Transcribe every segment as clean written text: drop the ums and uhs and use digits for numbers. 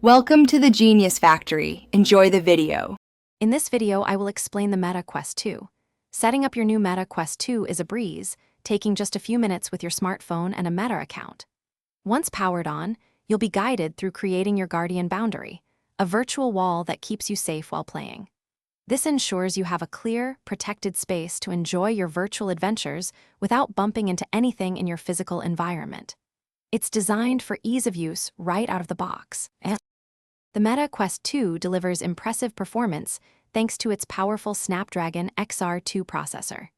Welcome to the Genius Factory. Enjoy the video. In this video, I will explain the Meta Quest 2. Setting up your new Meta Quest 2 is a breeze, taking just a few minutes with your smartphone and a Meta account. Once powered on, you'll be guided through creating your Guardian Boundary, a virtual wall that keeps you safe while playing. This ensures you have a clear, protected space to enjoy your virtual adventures without bumping into anything in your physical environment. It's designed for ease of use right out of the box. The Meta Quest 2 delivers impressive performance thanks to its powerful Snapdragon XR2 processor.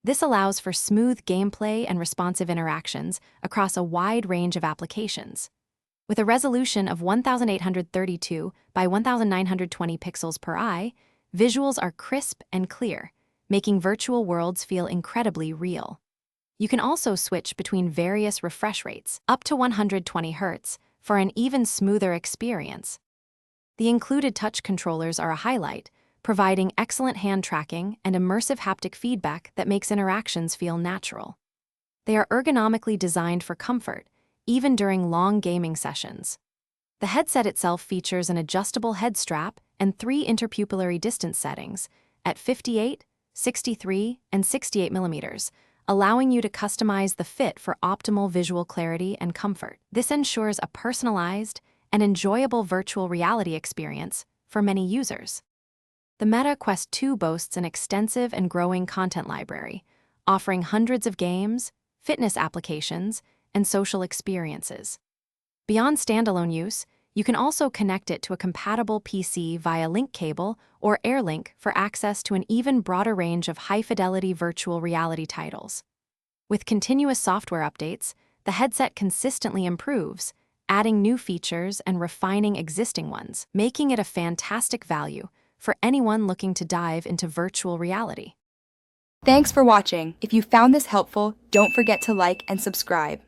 This allows for smooth gameplay and responsive interactions across a wide range of applications. With a resolution of 1832 by 1920 pixels per eye, visuals are crisp and clear, making virtual worlds feel incredibly real. You can also switch between various refresh rates, up to 120 Hz, for an even smoother experience. The included touch controllers are a highlight, providing excellent hand tracking and immersive haptic feedback that makes interactions feel natural. They are ergonomically designed for comfort, even during long gaming sessions. The headset itself features an adjustable head strap and 3 interpupillary distance settings at 58, 63, and 68 millimeters, allowing you to customize the fit for optimal visual clarity and comfort. This ensures a personalized and enjoyable virtual reality experience for many users. The Meta Quest 2 boasts an extensive and growing content library, offering hundreds of games, fitness applications, and social experiences. Beyond standalone use, you can also connect it to a compatible PC via link cable or AirLink for access to an even broader range of high-fidelity virtual reality titles. With continuous software updates, the headset consistently improves, adding new features and refining existing ones, making it a fantastic value for anyone looking to dive into virtual reality. Thanks for watching. If you found this helpful, don't forget to like and subscribe.